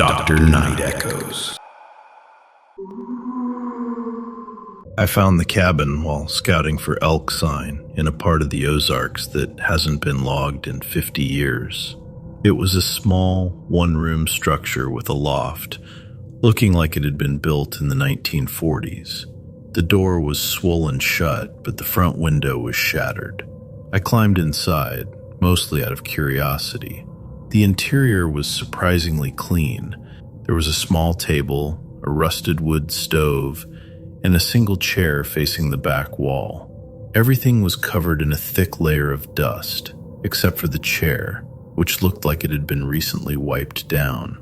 Dr. Nightechoes. I found the cabin while scouting for elk sign in a part of the Ozarks that hasn't been logged in 50 years. It was a small, one-room structure with a loft, looking like it had been built in the 1940s. The door was swollen shut, but the front window was shattered. I climbed inside, mostly out of curiosity. The interior was surprisingly clean. There was a small table, a rusted wood stove, and a single chair facing the back wall. Everything was covered in a thick layer of dust, except for the chair, which looked like it had been recently wiped down.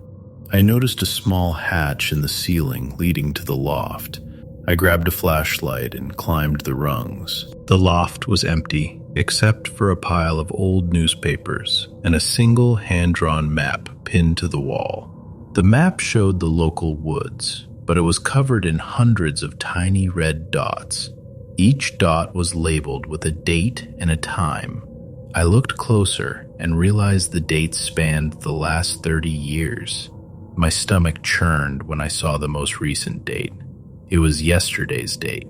I noticed a small hatch in the ceiling leading to the loft. I grabbed a flashlight and climbed the rungs. The loft was empty, except for a pile of old newspapers and a single hand-drawn map pinned to the wall. The map showed the local woods, but it was covered in hundreds of tiny red dots. Each dot was labeled with a date and a time. I looked closer and realized the dates spanned the last 30 years. My stomach churned when I saw the most recent date. It was yesterday's date,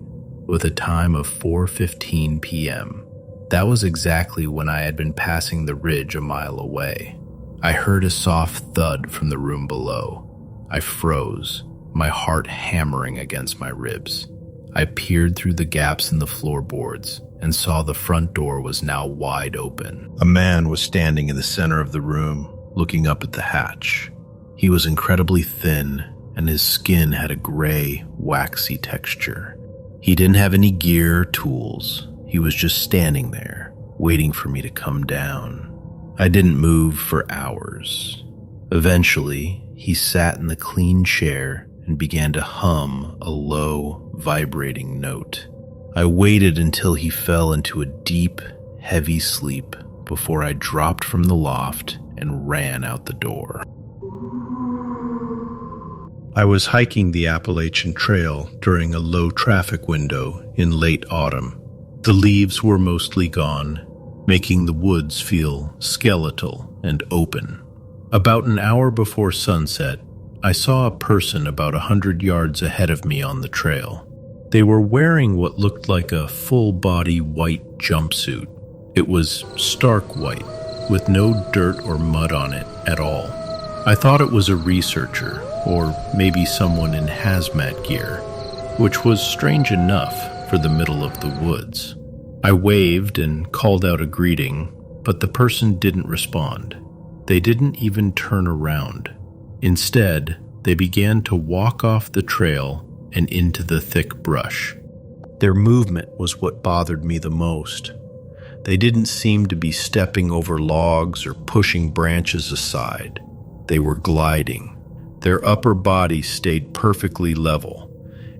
with a time of 4:15 p.m. That was exactly when I had been passing the ridge a mile away. I heard a soft thud from the room below. I froze, my heart hammering against my ribs. I peered through the gaps in the floorboards and saw the front door was now wide open. A man was standing in the center of the room, looking up at the hatch. He was incredibly thin, and his skin had a gray, waxy texture. He didn't have any gear or tools. He was just standing there, waiting for me to come down. I didn't move for hours. Eventually, he sat in the clean chair and began to hum a low, vibrating note. I waited until he fell into a deep, heavy sleep before I dropped from the loft and ran out the door. I was hiking the Appalachian Trail during a low traffic window in late autumn. The leaves were mostly gone, making the woods feel skeletal and open. About an hour before sunset, I saw a person about 100 yards ahead of me on the trail. They were wearing what looked like a full-body white jumpsuit. It was stark white, with no dirt or mud on it at all. I thought it was a researcher, or maybe someone in hazmat gear, which was strange enough for the middle of the woods. I waved and called out a greeting, but the person didn't respond. They didn't even turn around. Instead, they began to walk off the trail and into the thick brush. Their movement was what bothered me the most. They didn't seem to be stepping over logs or pushing branches aside. They were gliding. Their upper bodies stayed perfectly level,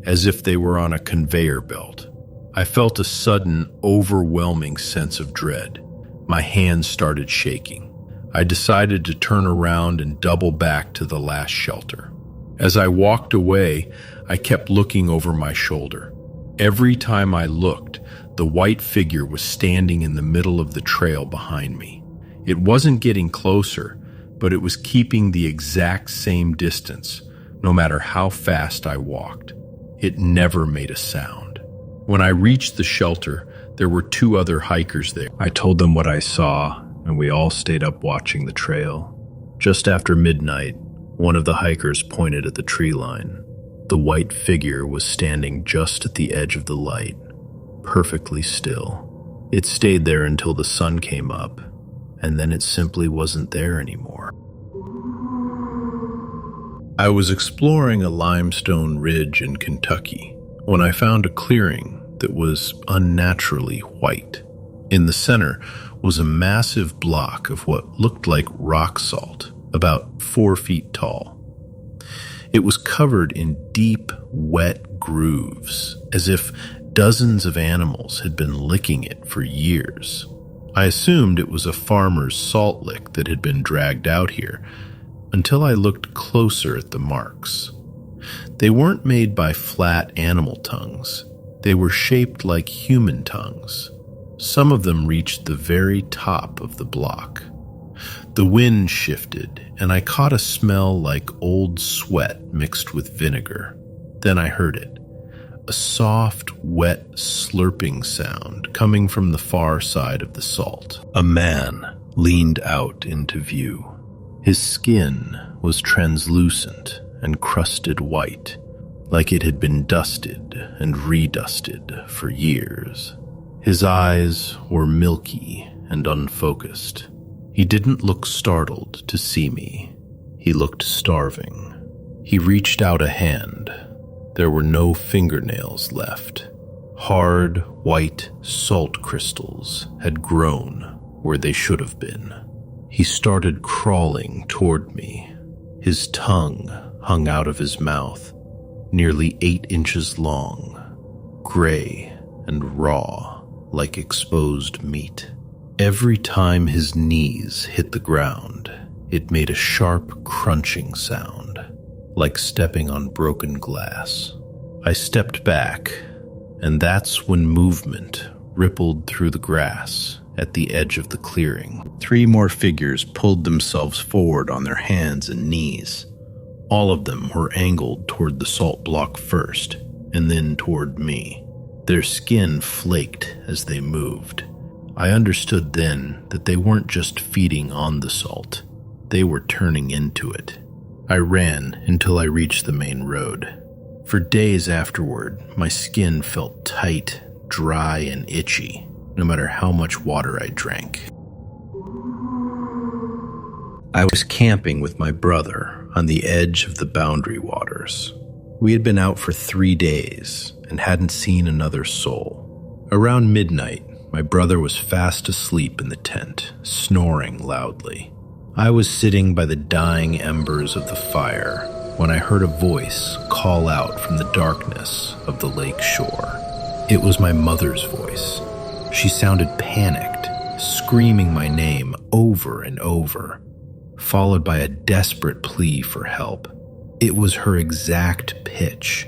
as if they were on a conveyor belt. I felt a sudden, overwhelming sense of dread. My hands started shaking. I decided to turn around and double back to the last shelter. As I walked away, I kept looking over my shoulder. Every time I looked, the white figure was standing in the middle of the trail behind me. It wasn't getting closer, but it was keeping the exact same distance, no matter how fast I walked. It never made a sound. When I reached the shelter, there were 2 other hikers there. I told them what I saw, and we all stayed up watching the trail. Just after midnight, one of the hikers pointed at the tree line. The white figure was standing just at the edge of the light, perfectly still. It stayed there until the sun came up, and then it simply wasn't there anymore. I was exploring a limestone ridge in Kentucky when I found a clearing that was unnaturally white. In the center was a massive block of what looked like rock salt, about 4 feet tall. It was covered in deep, wet grooves, as if dozens of animals had been licking it for years. I assumed it was a farmer's salt lick that had been dragged out here, until I looked closer at the marks. They weren't made by flat animal tongues. They were shaped like human tongues. Some of them reached the very top of the block. The wind shifted, and I caught a smell like old sweat mixed with vinegar. Then I heard it. A soft, wet, slurping sound coming from the far side of the salt. A man leaned out into view. His skin was translucent and crusted white, like it had been dusted and redusted for years. His eyes were milky and unfocused. He didn't look startled to see me. He looked starving. He reached out a hand. There were no fingernails left. Hard, white salt crystals had grown where they should have been. He started crawling toward me. His tongue hung out of his mouth, nearly 8 inches long, gray and raw like exposed meat. Every time his knees hit the ground, it made a sharp crunching sound, like stepping on broken glass. I stepped back, and that's when movement rippled through the grass at the edge of the clearing. 3 more figures pulled themselves forward on their hands and knees. All of them were angled toward the salt block first, and then toward me. Their skin flaked as they moved. I understood then that they weren't just feeding on the salt. They were turning into it. I ran until I reached the main road. For days afterward, my skin felt tight, dry, and itchy, no matter how much water I drank. I was camping with my brother on the edge of the Boundary Waters. We had been out for 3 days and hadn't seen another soul. Around midnight, my brother was fast asleep in the tent, snoring loudly. I was sitting by the dying embers of the fire when I heard a voice call out from the darkness of the lake shore. It was my mother's voice. She sounded panicked, screaming my name over and over, followed by a desperate plea for help. It was her exact pitch,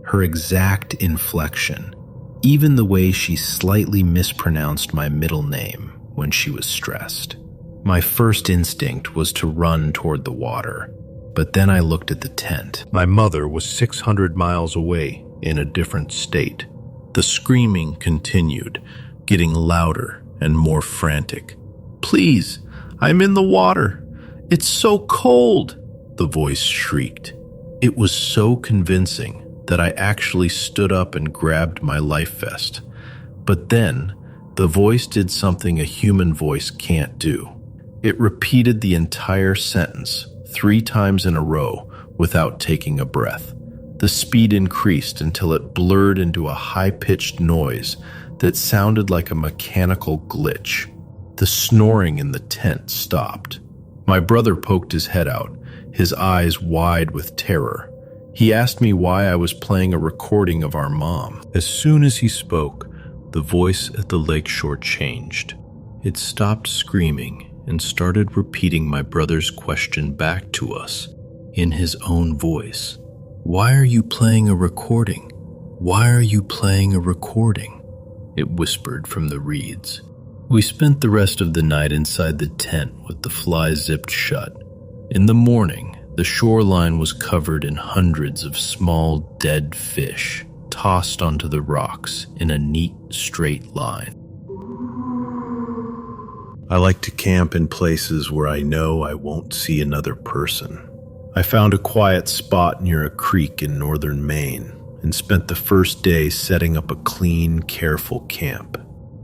her exact inflection, even the way she slightly mispronounced my middle name when she was stressed. My first instinct was to run toward the water, but then I looked at the tent. My mother was 600 miles away in a different state. The screaming continued, getting louder and more frantic. "Please, I'm in the water. It's so cold," the voice shrieked. It was so convincing that I actually stood up and grabbed my life vest. But then, the voice did something a human voice can't do. It repeated the entire sentence 3 times in a row without taking a breath. The speed increased until it blurred into a high-pitched noise that sounded like a mechanical glitch. The snoring in the tent stopped. My brother poked his head out, his eyes wide with terror. He asked me why I was playing a recording of our mom. As soon as he spoke, the voice at the lakeshore changed. It stopped screaming and started repeating my brother's question back to us in his own voice. "Why are you playing a recording? Why are you playing a recording?" It whispered from the reeds. We spent the rest of the night inside the tent with the fly zipped shut. In the morning, the shoreline was covered in hundreds of small dead fish tossed onto the rocks in a neat straight line. I like to camp in places where I know I won't see another person. I found a quiet spot near a creek in northern Maine and spent the first day setting up a clean, careful camp.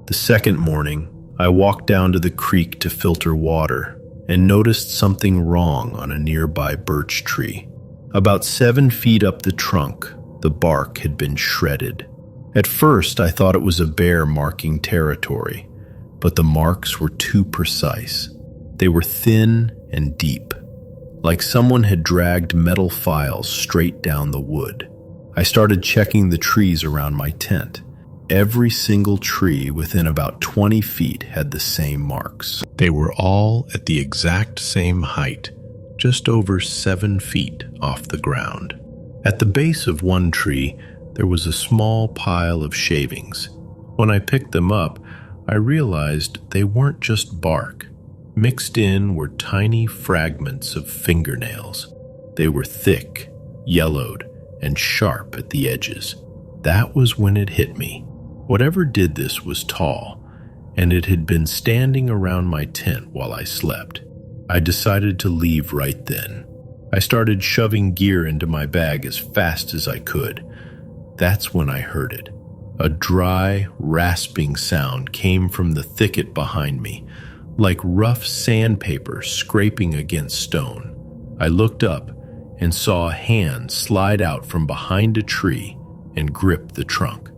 The second morning, I walked down to the creek to filter water and noticed something wrong on a nearby birch tree. About 7 feet up the trunk, the bark had been shredded. At first, I thought it was a bear marking territory, but the marks were too precise. They were thin and deep, like someone had dragged metal files straight down the wood. I started checking the trees around my tent. Every single tree within about 20 feet had the same marks. They were all at the exact same height, just over 7 feet off the ground. At the base of one tree, there was a small pile of shavings. When I picked them up, I realized they weren't just bark. Mixed in were tiny fragments of fingernails. They were thick, yellowed, and sharp at the edges. That was when it hit me. Whatever did this was tall, and it had been standing around my tent while I slept. I decided to leave right then. I started shoving gear into my bag as fast as I could. That's when I heard it. A dry, rasping sound came from the thicket behind me, like rough sandpaper scraping against stone. I looked up and saw a hand slide out from behind a tree and grip the trunk.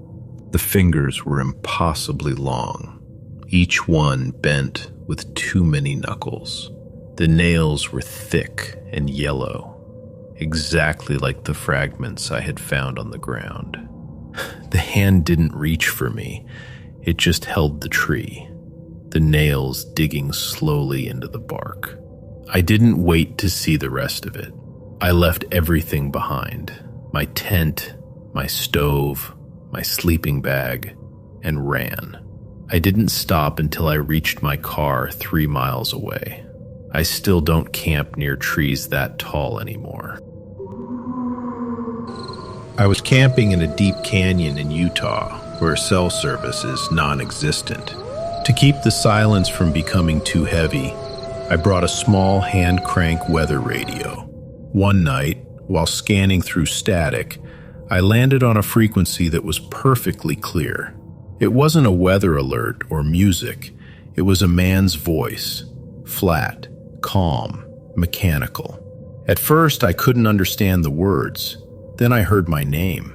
The fingers were impossibly long, each one bent with too many knuckles. The nails were thick and yellow, exactly like the fragments I had found on the ground. The hand didn't reach for me, it just held the tree, the nails digging slowly into the bark. I didn't wait to see the rest of it. I left everything behind, my tent, my stove, my sleeping bag, and ran. I didn't stop until I reached my car 3 miles away. I still don't camp near trees that tall anymore. I was camping in a deep canyon in Utah, where cell service is non-existent. To keep the silence from becoming too heavy, I brought a small hand-crank weather radio. One night, while scanning through static, I landed on a frequency that was perfectly clear. It wasn't a weather alert or music. It was a man's voice, flat, calm, mechanical. At first, I couldn't understand the words. Then I heard my name.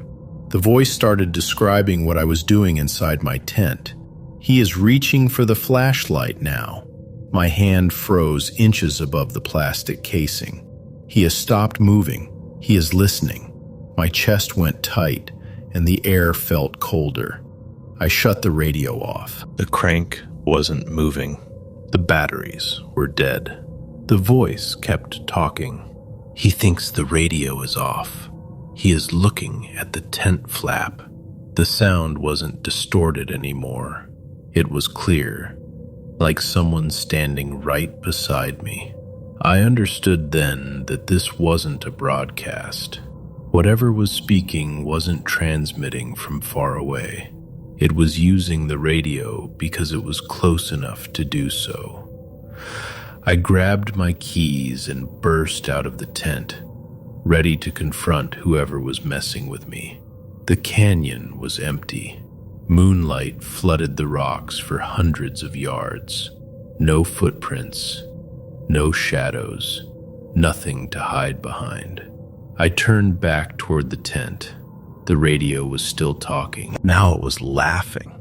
The voice started describing what I was doing inside my tent. He is reaching for the flashlight now. My hand froze inches above the plastic casing. He has stopped moving. He is listening. My chest went tight, and the air felt colder. I shut the radio off. The crank wasn't moving. The batteries were dead. The voice kept talking. He thinks the radio is off. He is looking at the tent flap. The sound wasn't distorted anymore. It was clear, like someone standing right beside me. I understood then that this wasn't a broadcast. Whatever was speaking wasn't transmitting from far away. It was using the radio because it was close enough to do so. I grabbed my keys and burst out of the tent, ready to confront whoever was messing with me. The canyon was empty. Moonlight flooded the rocks for hundreds of yards. No footprints, no shadows, nothing to hide behind. I turned back toward the tent. The radio was still talking. Now it was laughing.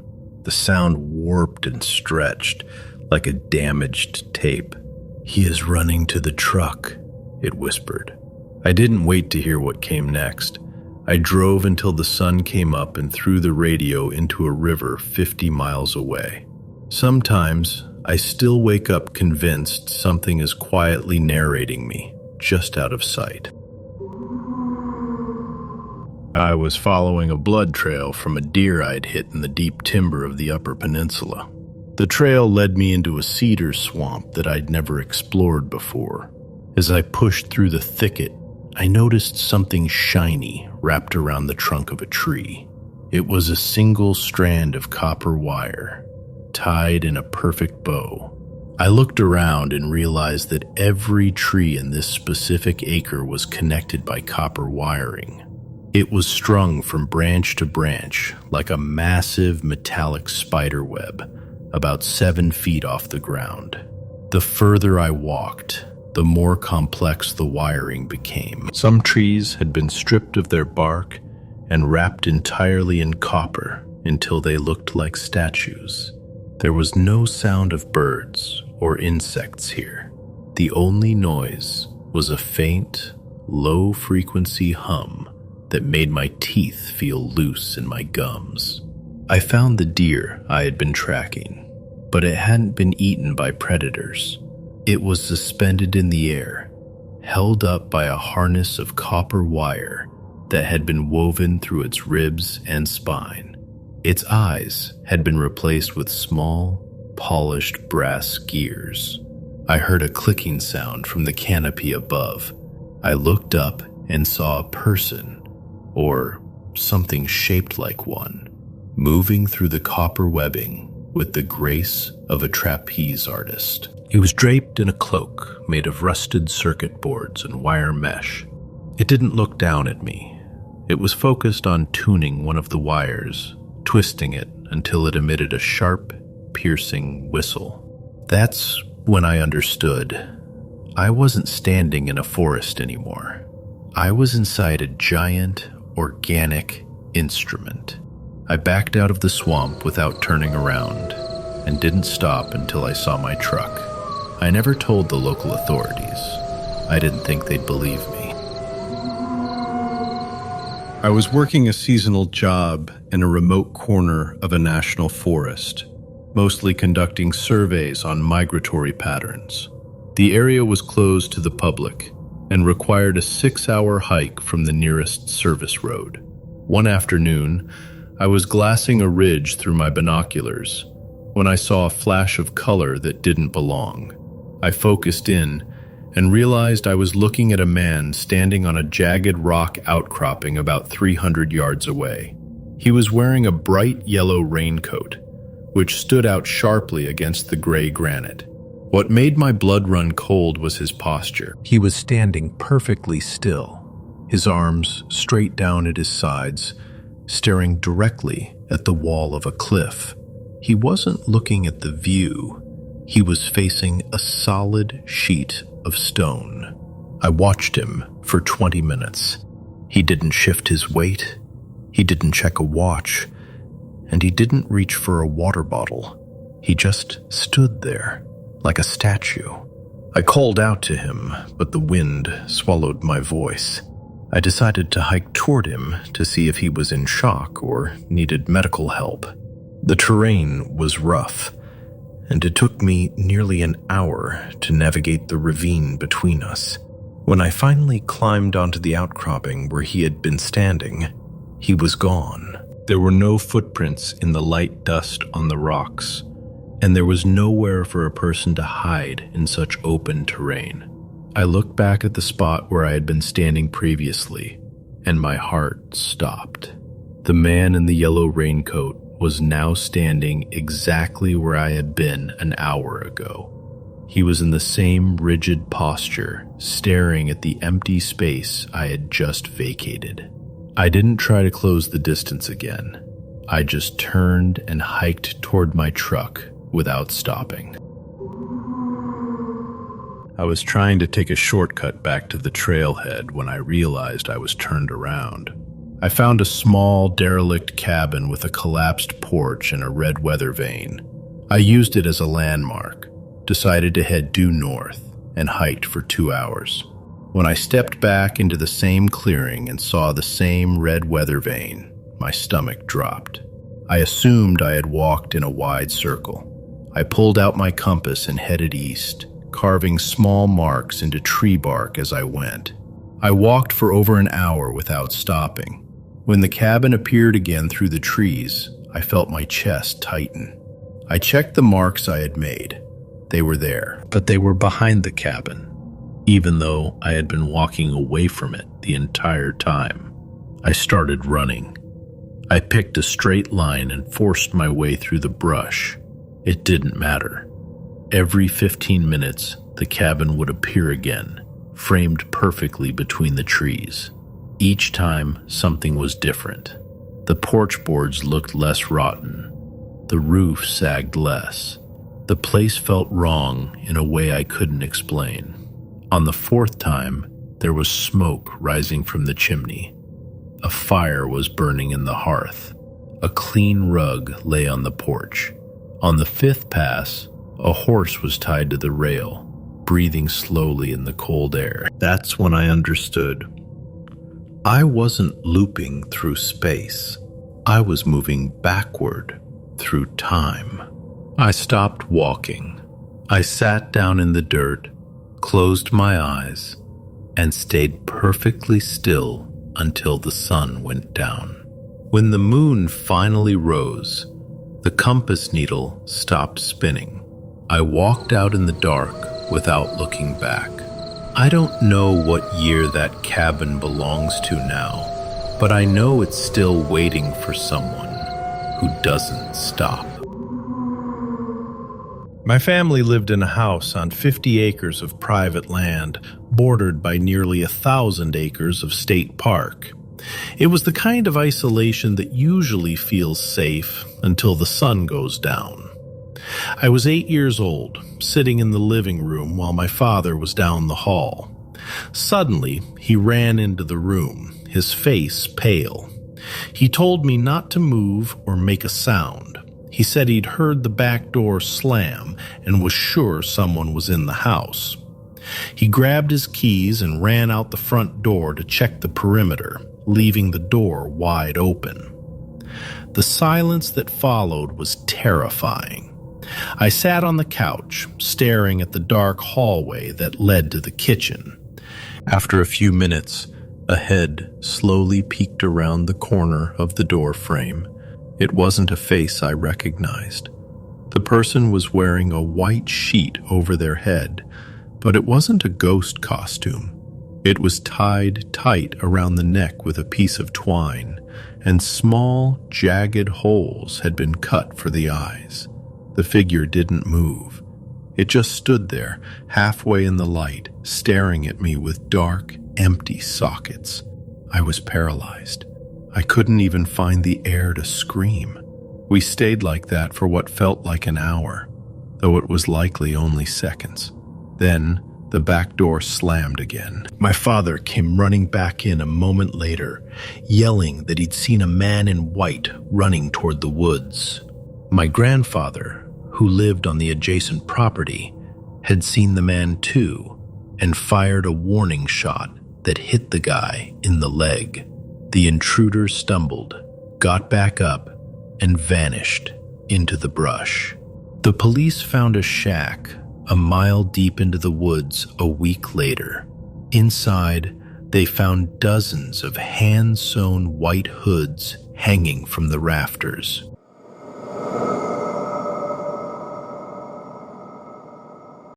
The sound warped and stretched like a damaged tape. "He is running to the truck," it whispered. I didn't wait to hear what came next. I drove until the sun came up and threw the radio into a river 50 miles away. Sometimes I still wake up convinced something is quietly narrating me, just out of sight. I was following a blood trail from a deer I'd hit in the deep timber of the Upper Peninsula. The trail led me into a cedar swamp that I'd never explored before. As I pushed through the thicket, I noticed something shiny wrapped around the trunk of a tree. It was a single strand of copper wire, tied in a perfect bow. I looked around and realized that every tree in this specific acre was connected by copper wiring. It was strung from branch to branch like a massive metallic spider web, about 7 feet off the ground. The further I walked, the more complex the wiring became. Some trees had been stripped of their bark and wrapped entirely in copper until they looked like statues. There was no sound of birds or insects here. The only noise was a faint, low-frequency hum that made my teeth feel loose in my gums. I found the deer I had been tracking, but it hadn't been eaten by predators. It was suspended in the air, held up by a harness of copper wire that had been woven through its ribs and spine. Its eyes had been replaced with small, polished brass gears. I heard a clicking sound from the canopy above. I looked up and saw a person, or something shaped like one, moving through the copper webbing with the grace of a trapeze artist. He was draped in a cloak made of rusted circuit boards and wire mesh. It didn't look down at me. It was focused on tuning one of the wires, twisting it until it emitted a sharp, piercing whistle. That's when I understood. I wasn't standing in a forest anymore. I was inside a giant, organic instrument. I backed out of the swamp without turning around and didn't stop until I saw my truck. I never told the local authorities. I didn't think they'd believe me. I was working a seasonal job in a remote corner of a national forest, mostly conducting surveys on migratory patterns. The area was closed to the public and required a 6-hour hike from the nearest service road. One afternoon, I was glassing a ridge through my binoculars when I saw a flash of color that didn't belong. I focused in and realized I was looking at a man standing on a jagged rock outcropping about 300 yards away. He was wearing a bright yellow raincoat, which stood out sharply against the gray granite. What made my blood run cold was his posture. He was standing perfectly still, his arms straight down at his sides, staring directly at the wall of a cliff. He wasn't looking at the view. He was facing a solid sheet of stone. I watched him for 20 minutes. He didn't shift his weight. He didn't check a watch. And he didn't reach for a water bottle. He just stood there, like a statue. I called out to him, but the wind swallowed my voice. I decided to hike toward him to see if he was in shock or needed medical help. The terrain was rough, and it took me nearly an hour to navigate the ravine between us. When I finally climbed onto the outcropping where he had been standing, he was gone. There were no footprints in the light dust on the rocks, and there was nowhere for a person to hide in such open terrain. I looked back at the spot where I had been standing previously, and my heart stopped. The man in the yellow raincoat was now standing exactly where I had been an hour ago. He was in the same rigid posture, staring at the empty space I had just vacated. I didn't try to close the distance again. I just turned and hiked toward my truck without stopping. I was trying to take a shortcut back to the trailhead when I realized I was turned around. I found a small, derelict cabin with a collapsed porch and a red weather vane. I used it as a landmark, decided to head due north, and hiked for 2 hours. When I stepped back into the same clearing and saw the same red weather vane, my stomach dropped. I assumed I had walked in a wide circle. I pulled out my compass and headed east, carving small marks into tree bark as I went. I walked for over an hour without stopping. When the cabin appeared again through the trees, I felt my chest tighten. I checked the marks I had made. They were there, but they were behind the cabin, even though I had been walking away from it the entire time. I started running. I picked a straight line and forced my way through the brush. It didn't matter. Every 15 minutes, the cabin would appear again, framed perfectly between the trees. Each time, something was different. The porch boards looked less rotten. The roof sagged less. The place felt wrong in a way I couldn't explain. On the fourth time, there was smoke rising from the chimney. A fire was burning in the hearth. A clean rug lay on the porch. On the fifth pass, a horse was tied to the rail, breathing slowly in the cold air. That's when I understood. I wasn't looping through space. I was moving backward through time. I stopped walking. I sat down in the dirt, closed my eyes, and stayed perfectly still until the sun went down. When the moon finally rose, the compass needle stopped spinning. I walked out in the dark without looking back. I don't know what year that cabin belongs to now, but I know it's still waiting for someone who doesn't stop. My family lived in a house on 50 acres of private land, bordered by nearly 1,000 acres of state park. It was the kind of isolation that usually feels safe until the sun goes down. I was 8 years old, sitting in the living room while my father was down the hall. Suddenly, he ran into the room, his face pale. He told me not to move or make a sound. He said he'd heard the back door slam and was sure someone was in the house. He grabbed his keys and ran out the front door to check the perimeter, leaving the door wide open. The silence that followed was terrifying. I sat on the couch, staring at the dark hallway that led to the kitchen. After a few minutes, a head slowly peeked around the corner of the door frame. It wasn't a face I recognized. The person was wearing a white sheet over their head, but it wasn't a ghost costume. It was tied tight around the neck with a piece of twine, and small, jagged holes had been cut for the eyes. The figure didn't move. It just stood there, halfway in the light, staring at me with dark, empty sockets. I was paralyzed. I couldn't even find the air to scream. We stayed like that for what felt like an hour, though it was likely only seconds. Then, the back door slammed again. My father came running back in a moment later, yelling that he'd seen a man in white running toward the woods. My grandfather, who lived on the adjacent property, had seen the man too and fired a warning shot that hit the guy in the leg. The intruder stumbled, got back up, and vanished into the brush. The police found a shack a mile deep into the woods a week later. Inside, they found dozens of hand-sewn white hoods hanging from the rafters.